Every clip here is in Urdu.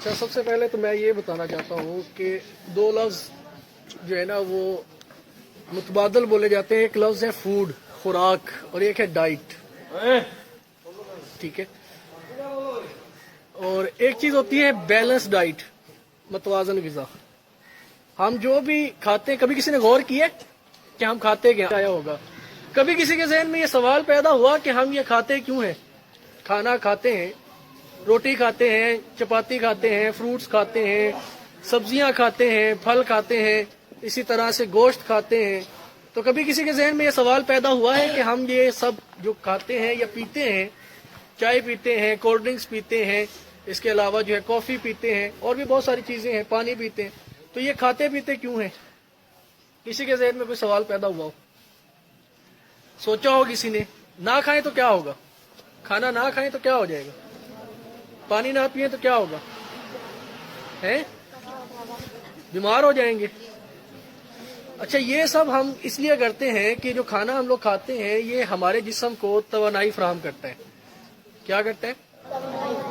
اچھا، سب سے پہلے تو میں یہ بتانا چاہتا ہوں کہ دو لفظ جو ہے نا وہ متبادل بولے جاتے ہیں. ایک لفظ ہے فوڈ، خوراک، اور ایک ہے ڈائٹ. ٹھیک ہے. اور ایک چیز ہوتی ہے بیلنس ڈائٹ، متوازن غذا. ہم جو بھی کھاتے ہیں، کبھی کسی نے غور کیا کہ ہم کھاتے کیا آیا ہوگا؟ کبھی کسی کے ذہن میں یہ سوال پیدا ہوا کہ ہم یہ کھاتے کیوں ہیں؟ کھانا کھاتے ہیں، روٹی کھاتے ہیں، چپاتی کھاتے ہیں، فروٹس کھاتے ہیں، سبزیاں کھاتے ہیں، پھل کھاتے ہیں، اسی طرح سے گوشت کھاتے ہیں. تو کبھی کسی کے ذہن میں یہ سوال پیدا ہوا ہے کہ ہم یہ سب جو کھاتے ہیں یا پیتے ہیں، چائے پیتے ہیں، کولڈ ڈرنکس پیتے ہیں، اس کے علاوہ جو ہے کافی پیتے ہیں، اور بھی بہت ساری چیزیں ہیں، پانی پیتے ہیں، تو یہ کھاتے پیتے کیوں ہیں؟ کسی کے ذہن میں کوئی سوال پیدا ہوا ہو؟ سوچا ہو کسی نے؟ نہ کھائیں تو کیا ہوگا؟ کھانا نہ کھائیں تو کیا ہو جائے گا؟ پانی نہ پئیں تو کیا ہوگا؟ ہیں؟ بیمار ہو جائیں گے. اچھا، یہ سب ہم اس لیے کرتے ہیں کہ جو کھانا ہم لوگ کھاتے ہیں یہ ہمارے جسم کو توانائی فراہم کرتا ہے. کیا کرتا ہے؟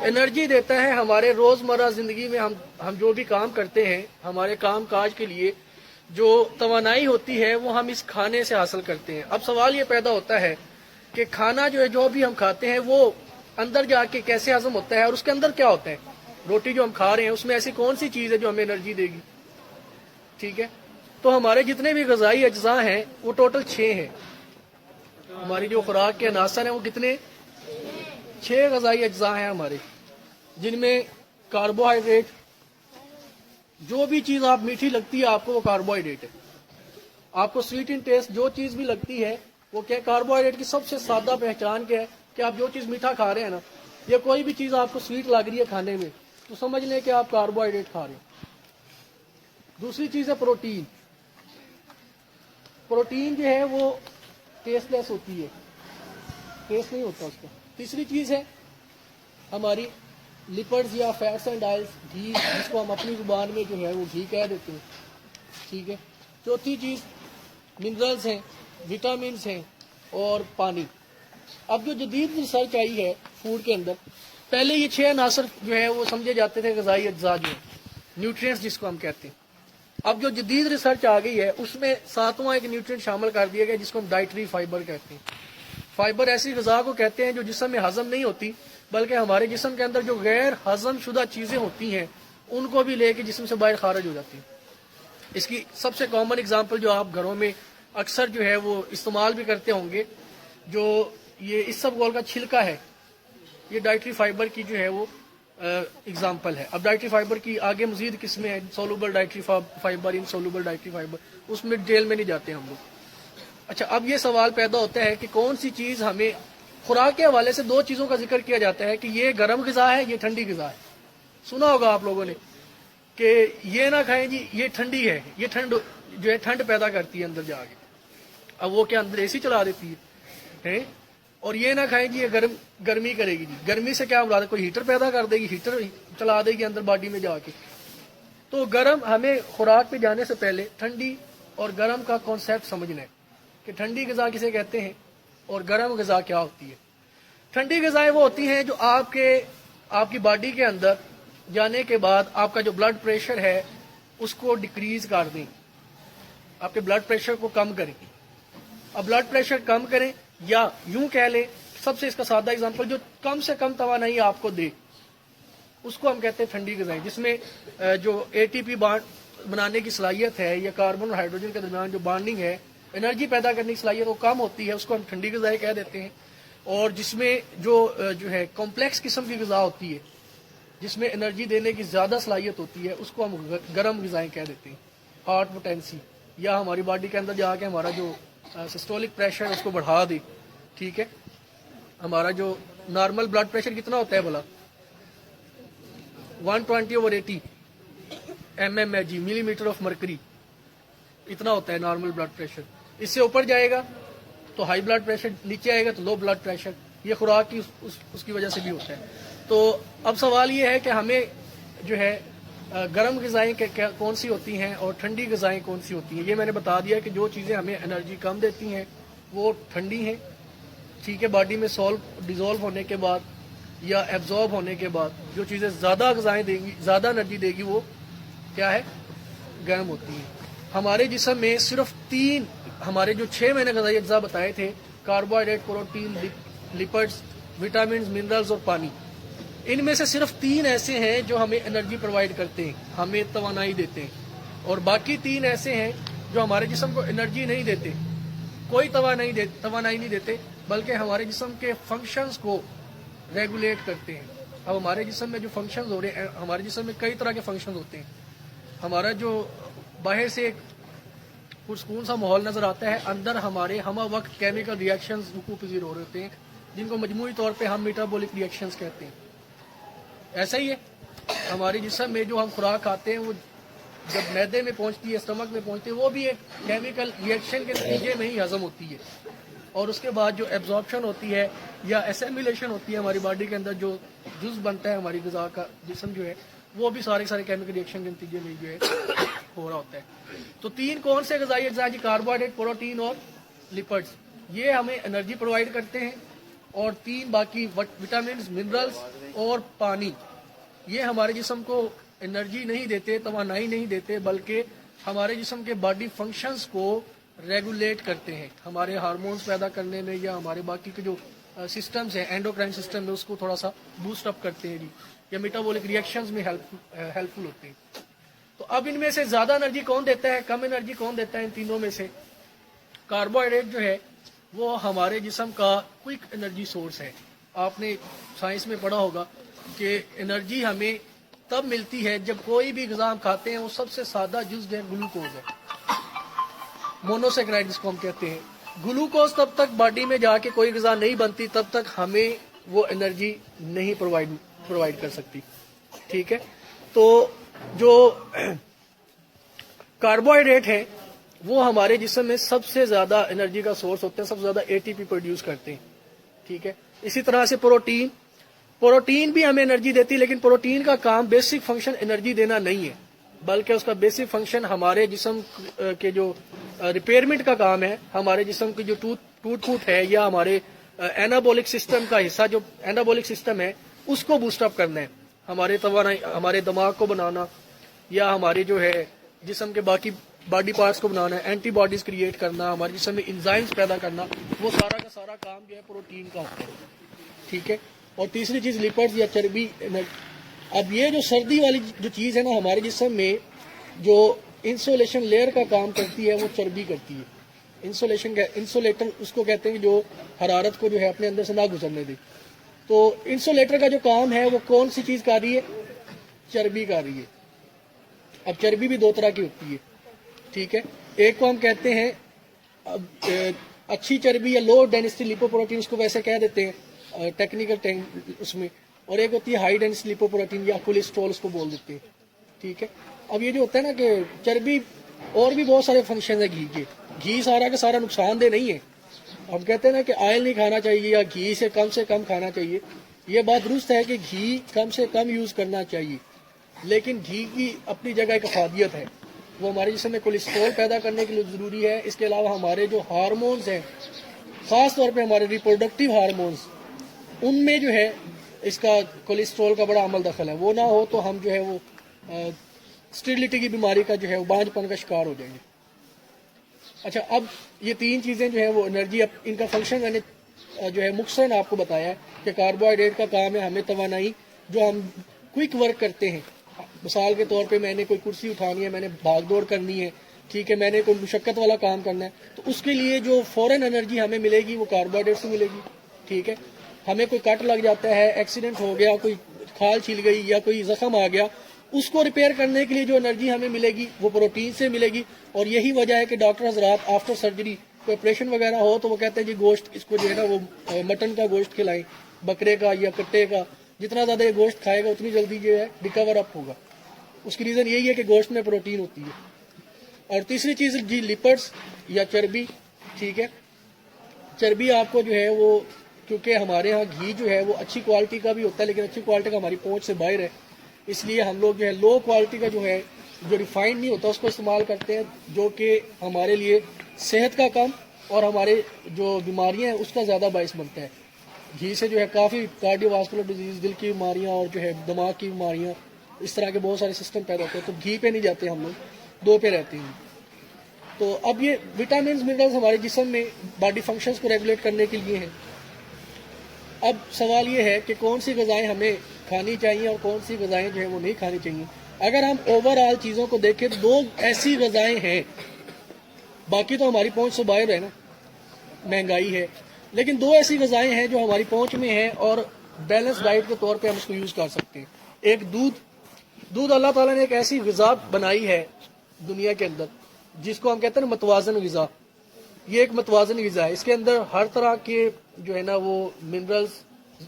انرجی دیتا ہے. ہمارے روزمرہ زندگی میں ہم جو بھی کام کرتے ہیں، ہمارے کام کاج کے لیے جو توانائی ہوتی ہے وہ ہم اس کھانے سے حاصل کرتے ہیں. اب سوال یہ پیدا ہوتا ہے کہ کھانا جو ہے، جو بھی ہم کھاتے ہیں، وہ اندر جا کے کیسے ہضم ہوتا ہے، اور اس کے اندر کیا ہوتا ہے؟ روٹی جو ہم کھا رہے ہیں اس میں ایسی کون سی چیز ہے جو ہمیں انرجی دے گی؟ ٹھیک ہے. تو ہمارے جتنے بھی غذائی اجزاء ہیں وہ ٹوٹل 6 ہیں. ہماری جو خوراک کے عناصر ہیں وہ کتنے؟ 6 غذائی اجزاء ہیں ہمارے، جن میں کاربوہائیڈریٹ، جو بھی چیز آپ میٹھی لگتی ہے آپ کو، وہ کاربوہائیڈریٹ ہے. آپ کو سویٹ ان ٹیسٹ جو چیز بھی لگتی ہے وہ کیا؟ کاربوہائیڈریٹ کی سب سے سادہ پہچان کیا ہے کہ آپ جو چیز میٹھا کھا رہے ہیں نا، یا کوئی بھی چیز آپ کو سویٹ لگ رہی ہے کھانے میں، تو سمجھ لیں کہ آپ کاربوہائیڈریٹ کھا رہے ہیں. دوسری چیز ہے پروٹین. پروٹین جو ہے وہ ٹیسٹ لیس ہوتی ہے، ٹیسٹ نہیں ہوتا اس کا. تیسری چیز ہے ہماری لپڈز یا فیٹس اینڈ آئلس، گھی، جس کو ہم اپنی زبان میں جو ہے وہ گھی کہہ دیتے ہیں. ٹھیک ہے. چوتھی چیز منرلز ہیں، وٹامنس ہیں، اور پانی. اب جو جدید ریسرچ آئی ہے فوڈ کے اندر، پہلے یہ 6 عناصر جو ہے وہ سمجھے جاتے تھے غذائی اجزاء جو ہیں، نیوٹرینٹس جس کو ہم کہتے ہیں. اب جو جدید ریسرچ آ گئی ہے اس میں 7واں ایک نیوٹرینٹ شامل کر دیا گیا جس کو ہم ڈائٹری فائبر کہتے ہیں. فائبر ایسی غذا کو کہتے ہیں جو جسم میں ہضم نہیں ہوتی، بلکہ ہمارے جسم کے اندر جو غیر ہضم شدہ چیزیں ہوتی ہیں ان کو بھی لے کے جسم سے باہر خارج ہو جاتی ہیں. اس کی سب سے کامن اگزامپل جو آپ گھروں میں اکثر جو ہے وہ استعمال بھی کرتے ہوں گے، جو یہ اسبگول کا چھلکا ہے، یہ ڈائٹری فائبر کی جو ہے وہ اگزامپل ہے. اب ڈائٹری فائبر کی آگے مزید قسمیں ہیں، سولوبل ڈائٹری فائبر، انسولوبل ڈائٹری فائبر، اس میں ڈیٹیل میں نہیں جاتے ہم لوگ. اچھا، اب یہ سوال پیدا ہوتا ہے کہ کون سی چیز ہمیں، خوراک کے حوالے سے 2 چیزوں کا ذکر کیا جاتا ہے کہ یہ گرم غذا ہے، یہ ٹھنڈی غذا ہے. سنا ہوگا آپ لوگوں نے کہ یہ نہ کھائیں جی، یہ ٹھنڈی ہے، یہ ٹھنڈ جو ہے ٹھنڈ پیدا کرتی ہے اندر جا کے. اب وہ کیا اندر اے سی چلا دیتی ہے؟ اور یہ نہ کھائیں جی، یہ گرمی کرے گی. جی گرمی سے کیا مراد ہے؟ کوئی ہیٹر پیدا کر دے گی، ہیٹر چلا دے گی اندر باڈی میں جا کے. تو گرم، ہمیں خوراک پہ جانے سے پہلے ٹھنڈی اور گرم کا کانسیپٹ سمجھنا ہے کہ ٹھنڈی غذا کسے کہتے ہیں اور گرم غذا کیا ہوتی ہے. ٹھنڈی غذائیں وہ ہوتی ہیں جو آپ کی باڈی کے اندر جانے کے بعد آپ کا جو بلڈ پریشر ہے اس کو ڈیکریز کر دیں، آپ کے بلڈ پریشر کو کم کریں. اب بلڈ پریشر کم کریں، یا یوں کہہ لیں، سب سے اس کا سادہ اگزامپل، جو کم سے کم توانائی آپ کو دے، اس کو ہم کہتے ہیں ٹھنڈی غذائیں. جس میں جو ATP بانڈ بنانے کی صلاحیت ہے، یا کاربن اور ہائیڈروجن کے درمیان جو بانڈنگ ہے، انرجی پیدا کرنے کی صلاحیت وہ کم ہوتی ہے، اس کو ہم ٹھنڈی غذائیں کہہ دیتے ہیں. اور جس میں جو ہے کمپلیکس قسم کی غذا ہوتی ہے، جس میں انرجی دینے کی زیادہ صلاحیت ہوتی ہے، اس کو ہم گرم غذائیں کہہ دیتے ہیں. ہارٹ پوٹینسی، یا ہماری باڈی کے اندر جا کے ہمارا جو سسٹولک پریشر اس کو بڑھا دے. ٹھیک ہے. ہمارا جو نارمل بلڈ پریشر کتنا ہوتا ہے بھلا؟ 120/80 mmHg، ملی میٹر آف مرکری، اتنا ہوتا ہے نارمل بلڈ پریشر. اس سے اوپر جائے گا تو ہائی بلڈ پریشر، نیچے آئے گا تو لو بلڈ پریشر. یہ خوراک کی اس کی وجہ سے بھی ہوتا ہے. تو اب سوال یہ ہے کہ ہمیں جو ہے گرم غذائیں کون سی ہوتی ہیں اور ٹھنڈی غذائیں کون سی ہوتی ہیں. یہ میں نے بتا دیا کہ جو چیزیں ہمیں انرجی کم دیتی ہیں وہ ٹھنڈی ہیں. ٹھیک ہے. باڈی میں ڈیزولو ہونے کے بعد یا ایبزارب ہونے کے بعد جو چیزیں زیادہ غذائیں دیں گی، زیادہ انرجی دے گی، وہ کیا ہے؟ گرم ہوتی ہیں. ہمارے جسم میں صرف 3 ہمارے جو 6 میں نے غذائی اجزاء بتائے تھے، carbohydrate, protein, lipids, vitamins, minerals اور پانی، ان میں سے صرف 3 ایسے ہیں جو ہمیں انرجی پرووائڈ کرتے ہیں، ہمیں توانائی دیتے ہیں، اور باقی 3 ایسے ہیں جو ہمارے جسم کو انرجی نہیں دیتے، کوئی توانائی نہیں دیتے، بلکہ ہمارے جسم کے فنکشنز کو ریگولیٹ کرتے ہیں. اب ہمارے جسم میں جو فنکشنز ہو رہے ہیں، ہمارے جسم میں کئی طرح کے فنکشنز ہوتے ہیں. ہمارا جو باہر سے ایک پرسکون سا ماحول نظر آتا ہے، اندر ہمارے ہمہ وقت کیمیکل ریئیکشنز وقوع پذیر ہو رہے ہوتے ہیں، جن کو مجموعی طور پہ ہم میٹابولک ریئیکشنز کہتے ہیں. ایسا ہی ہے ہمارے جسم میں جو ہم خوراک کھاتے ہیں، وہ جب معدے میں پہنچتی ہے، اسٹمک میں پہنچتی ہے، وہ بھی ایک کیمیکل ریئیکشن کے نتیجے میں ہی ہضم ہوتی ہے. اور اس کے بعد جو ایبزارپشن ہوتی ہے یا اسیمیلیشن ہوتی ہے ہماری باڈی کے اندر، جو جز بنتا ہے ہماری غذا کا، جسم جو ہے وہ بھی سارے کیمیکل ریئیکشن کے نتیجے میں جو ہے ہو رہا ہوتا ہے. تو 3 کون سے غذائی اجزاء جی؟ کاربوہائیڈریٹ، پروٹین اور لپڈز. یہ ہمیں انرجی پرووائڈ کرتے ہیں، اور 3 باقی وٹامنز، منرلز اور پانی، یہ ہمارے جسم کو انرجی نہیں دیتے، توانائی نہیں دیتے، بلکہ ہمارے جسم کے باڈی فنکشنز کو ریگولیٹ کرتے ہیں، ہمارے ہارمونز پیدا کرنے میں یا ہمارے باقی کے جو سسٹمز ہیں، اینڈوکرائن سسٹم میں، اس کو تھوڑا سا بوسٹ اپ کرتے ہیں جی، یا میٹابولک ریئیکشنز میں ہیلپ فل ہوتے ہیں. تو اب ان میں سے زیادہ انرجی کون دیتا ہے، کم انرجی کون دیتا ہے؟ ان تینوں میں سے کاربوہائیڈریٹ جو ہے وہ ہمارے جسم کا کوئک انرجی سورس ہے. آپ نے سائنس میں پڑھا ہوگا کہ انرجی ہمیں تب ملتی ہے جب کوئی بھی غذا ہم کھاتے ہیں، وہ سب سے سادہ جز ہے گلوکوز ہے، مونوسیکرائڈ جس کو ہم کہتے ہیں. گلوکوز تب تک باڈی میں جا کے کوئی غذا نہیں بنتی، تب تک ہمیں وہ انرجی نہیں پرووائڈ کر سکتی. ٹھیک ہے. تو جو کاربوہائیڈریٹ ہے وہ ہمارے جسم میں سب سے زیادہ انرجی کا سورس ہوتے ہیں، سب سے زیادہ ATP پروڈیوس کرتے ہیں. ٹھیک ہے. اسی طرح سے پروٹین بھی ہمیں انرجی دیتی ہے، لیکن پروٹین کا کام بیسک فنکشن انرجی دینا نہیں ہے، بلکہ اس کا بیسک فنکشن ہمارے جسم کے جو ریپیئرمنٹ کا کام ہے، ہمارے جسم کی جو ٹوٹ پھوٹ ہے، یا ہمارے اینابولک سسٹم کا حصہ، جو اینابولک سسٹم ہے، اس کو بوسٹ اپ کرنا ہے، ہمارے دماغ کو بنانا، یا ہمارے جو ہے جسم کے باقی باڈی پارٹس کو بنانا ہے، اینٹی باڈیز کریٹ کرنا، ہمارے جسم میں انزائمز پیدا کرنا، وہ سارا کا سارا کام جو ہے پروٹین کا ہوتا ہے. ٹھیک ہے. اور تیسری چیز لپڈز یا چربی. اب یہ جو سردی والی جو چیز ہے نا ہمارے جسم میں، جو انسولیشن لیئر کا کام کرتی ہے، وہ چربی کرتی ہے. انسولیٹر اس کو کہتے ہیں، جو حرارت کو جو ہے اپنے اندر سے نہ گزرنے دے. تو انسولیٹر کا جو کام ہے وہ کون سی چیز کر رہی ہے؟ چربی کر رہی ہے. اب چربی بھی 2 طرح کی ہوتی ہے. ٹھیک ہے. ایک کو ہم کہتے ہیں اچھی چربی یا لو ڈینسٹی لیپوپروٹین، اس کو ویسے کہہ دیتے ہیں ٹیکنیکل اس میں، اور ایک ہوتی ہے ہائی ڈینسٹی لیپوپروٹین یا کولیسٹرول، اس کو بول دیتے ہیں. ٹھیک ہے. اب یہ جو ہوتا ہے نا کہ چربی، اور بھی بہت سارے فنکشن ہیں گھی سارا کا سارا نقصان دہ نہیں ہے. ہم کہتے ہیں نا کہ آئل نہیں کھانا چاہیے یا گھی سے کم کھانا چاہیے. یہ بات درست ہے کہ گھی کم سے کم یوز کرنا چاہیے، لیکن گھی کی اپنی جگہ ایک افادیت ہے. وہ ہمارے جسم میں کولیسٹرول پیدا کرنے کے لیے ضروری ہے. اس کے علاوہ ہمارے جو ہارمونز ہیں، خاص طور پہ ہمارے ریپروڈکٹیو ہارمونز، ان میں جو ہے اس کا کولیسٹرول کا بڑا عمل دخل ہے. وہ نہ ہو تو ہم جو ہے وہ اسٹیریلٹی کی بیماری کا جو ہے وہ بانجھ پن کا شکار ہو جائیں گے. اچھا، اب یہ 3 چیزیں جو ہیں وہ انرجی، اب ان کا فنکشن میں نے جو ہے مختصراً آپ کو بتایا ہے کہ کاربوہائیڈریٹ کا کام ہے ہمیں توانائی، جو ہم کوئک ورک کرتے ہیں. مثال کے طور پہ میں نے کوئی کرسی اٹھانی ہے، میں نے بھاگ دوڑ کرنی ہے، ٹھیک ہے، میں نے کوئی مشقت والا کام کرنا ہے، تو اس کے لیے جو فوراً انرجی ہمیں ملے گی وہ کاربوہائیڈریٹ سے ملے گی. ٹھیک ہے. ہمیں کوئی کٹ لگ جاتا ہے، ایکسیڈنٹ ہو گیا، کوئی کھال چھل گئی یا کوئی زخم آ گیا، اس کو ریپیئر کرنے کے لیے جو انرجی ہمیں ملے گی وہ پروٹین سے ملے گی. اور یہی وجہ ہے کہ ڈاکٹر حضرات آفٹر سرجری کوئی آپریشن وغیرہ ہو تو وہ کہتے ہیں جی گوشت، اس کو جو ہے نا وہ مٹن کا گوشت کھلائیں، بکرے کا یا کٹے کا. جتنا زیادہ یہ گوشت کھائے گا اتنی جلدی جو ہے ریکور اپ ہوگا. اس کی ریزن یہی ہے کہ گوشت میں پروٹین ہوتی ہے. اور تیسری چیز جی لپڈز یا چربی. ٹھیک ہے. چربی آپ کو جو ہے وہ، کیونکہ ہمارے ہاں گھی جو ہے وہ اچھی کوالٹی کا بھی ہوتا ہے، لیکن اچھی کوالٹی کا ہماری پہنچ سے باہر ہے، اس لیے ہم لوگ جو ہے لو کوالٹی کا جو ہے، جو ریفائنڈ نہیں ہوتا، اس کو استعمال کرتے ہیں، جو کہ ہمارے لیے صحت کا کم اور ہمارے جو بیماریاں ہیں اس کا زیادہ باعث بنتا ہے. گھی سے جو ہے کافی کارڈیو واسکولر ڈیزیز، دل کی بیماریاں اور جو ہے دماغ کی بیماریاں، اس طرح کے بہت سارے سسٹم پیدا ہوتے ہیں. تو گھی پہ نہیں جاتے ہم لوگ، دو پہ رہتے ہیں. تو اب یہ وٹامنز منرلز ہمارے جسم میں باڈی فنکشنز کو ریگولیٹ کرنے کے لیے ہیں. اب سوال یہ ہے کہ کون سی غذائیں ہمیں کھانی چاہیے اور کون سی غذائیں جو ہے وہ نہیں کھانی چاہیے. اگر ہم اوور آل چیزوں کو دیکھیں تو دو ایسی غذائیں ہیں، باقی تو ہماری پہنچ سے باہر ہے نا، مہنگائی ہے، لیکن دو ایسی غذائیں ہیں جو ہماری پہنچ میں ہیں اور بیلنس ڈائٹ کے طور پہ ہم اس کو یوز کر سکتے ہیں. ایک دودھ اللہ تعالیٰ نے ایک ایسی غذا بنائی ہے دنیا کے اندر جس کو ہم کہتے ہیں متوازن غذا. یہ ایک متوازن غذا ہے، اس کے اندر ہر طرح کے جو ہے نا وہ منرلز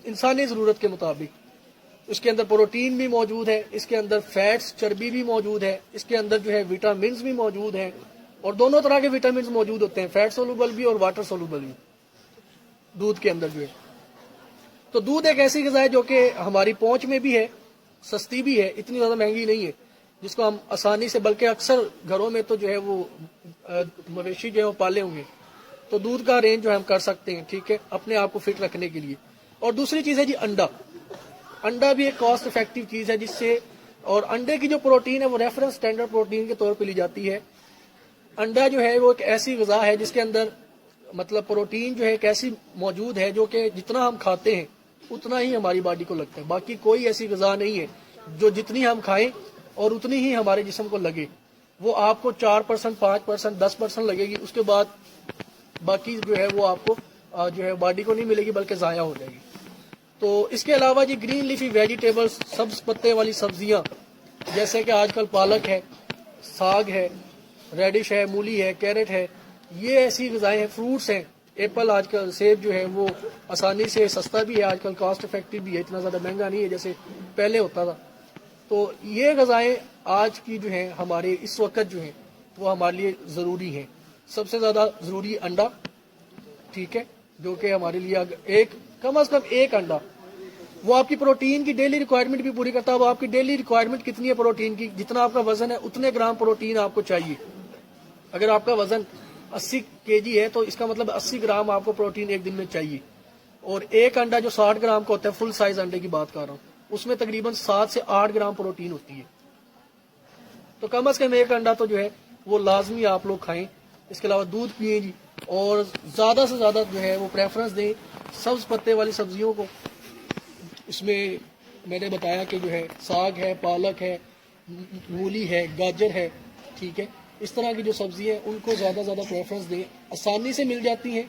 انسانی ضرورت کے مطابق، اس کے اندر پروٹین بھی موجود ہے، اس کے اندر فیٹس چربی بھی موجود ہے، اس کے اندر جو ہے وٹامنز بھی موجود ہیں، اور دونوں طرح کے وٹامنز موجود ہوتے ہیں، فیٹ سولوبل بھی اور واٹر سولوبل بھی دودھ کے اندر جو ہے. تو دودھ ایک ایسی غذا ہے جو کہ ہماری پہنچ میں بھی ہے، سستی بھی ہے، اتنی زیادہ مہنگی نہیں ہے، جس کو ہم آسانی سے، بلکہ اکثر گھروں میں تو جو ہے وہ مویشی جو ہے وہ پالے ہوں گے، تو دودھ کا رینج جو ہم کر سکتے ہیں، ٹھیک ہے، اپنے آپ کو فٹ رکھنے کے لیے. اور دوسری چیز ہے جی انڈا بھی ایک کاسٹ افیکٹو چیز ہے جس سے، اور انڈے کی جو پروٹین ہے وہ ریفرنس اسٹینڈرڈ پروٹین کے طور پہ لی جاتی ہے. انڈا جو ہے وہ ایک ایسی غذا ہے جس کے اندر مطلب پروٹین جو ہے ایک ایسی موجود ہے جو کہ جتنا ہم کھاتے ہیں اتنا ہی ہماری باڈی کو لگتا ہے. باقی کوئی ایسی غذا نہیں ہے جو جتنی ہم کھائیں اور اتنی ہی ہمارے جسم کو لگے. وہ آپ کو 4%، 5%، 10% لگے گی، اس کے بعد باقی جو ہے وہ آپ کو جو ہے باڈی کو نہیں ملے گی بلکہ ضائع ہو جائے گی. تو اس کے علاوہ جی گرین لیفی ویجیٹیبلز، سبز پتے والی سبزیاں جیسے کہ آج کل پالک ہے، ساگ ہے، ریڈش ہے، مولی ہے، کیرٹ ہے، یہ ایسی غذائیں ہیں. فروٹس ہیں، ایپل، آج کل سیب جو ہے وہ آسانی سے سستا بھی ہے، آج کل کاسٹ افیکٹو بھی ہے، اتنا زیادہ مہنگا نہیں ہے جیسے پہلے ہوتا تھا. تو یہ غذائیں آج کی جو ہیں ہمارے اس وقت جو ہیں وہ ہمارے لیے ضروری ہیں. سب سے زیادہ ضروری انڈا، ٹھیک ہے، جو کہ ہمارے لیے ایک کم از کم ایک انڈا وہ آپ کی پروٹین کی ڈیلی ریکوائرمنٹ بھی پوری کرتا ہے. وہ آپ کی ڈیلی ریکوائرمنٹ کتنی ہے پروٹین کی؟ جتنا آپ کا وزن ہے اتنے گرام پروٹین آپ کو چاہیے. اگر آپ کا وزن 80 kg ہے تو اس کا مطلب 80 گرام آپ کو پروٹین ایک دن میں چاہیے. اور ایک انڈا جو 60 گرام کا ہوتا ہے، فل سائز انڈے کی بات کر رہا ہوں، اس میں تقریباً 7 سے 8 گرام پروٹین ہوتی ہے. تو کم از کم ایک انڈا تو جو ہے وہ لازمی آپ لوگ کھائیں. اس کے علاوہ دودھ پئیں جی، اور زیادہ سے زیادہ جو ہے وہ پریفرنس دیں سبز پتے والی سبزیوں کو. اس میں میں نے بتایا کہ جو ہے ساگ ہے، پالک ہے، مولی ہے، گاجر ہے، ٹھیک ہے، اس طرح کی جو سبزی ہیں ان کو زیادہ زیادہ پریفرنس دیں. آسانی سے مل جاتی ہیں،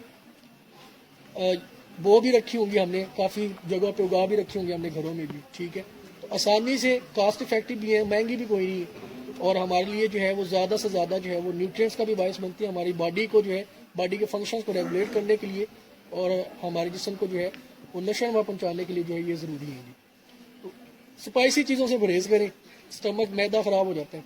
وہ بھی رکھی ہوں گی ہم نے، کافی جگہ پہ اگا بھی رکھی ہوں گی ہم نے گھروں میں بھی، ٹھیک ہے. تو آسانی سے کاسٹ افیکٹو بھی ہے، مہنگی بھی کوئی نہیں ہے، اور ہمارے لیے جو ہے وہ زیادہ سے زیادہ جو ہے وہ نیوٹرینٹس کا بھی باعث بنتی ہے. ہماری باڈی کو جو ہے باڈی کے فنکشنز کو ریگولیٹ کرنے کے لیے اور ہمارے جسم کو جو ہے وہ نشو و نما پہنچانے کے لیے جو ہے یہ ضروری ہے. تو اسپائسی چیزوں سے پرہیز کریں، اسٹمک معدہ خراب ہو جاتا ہے.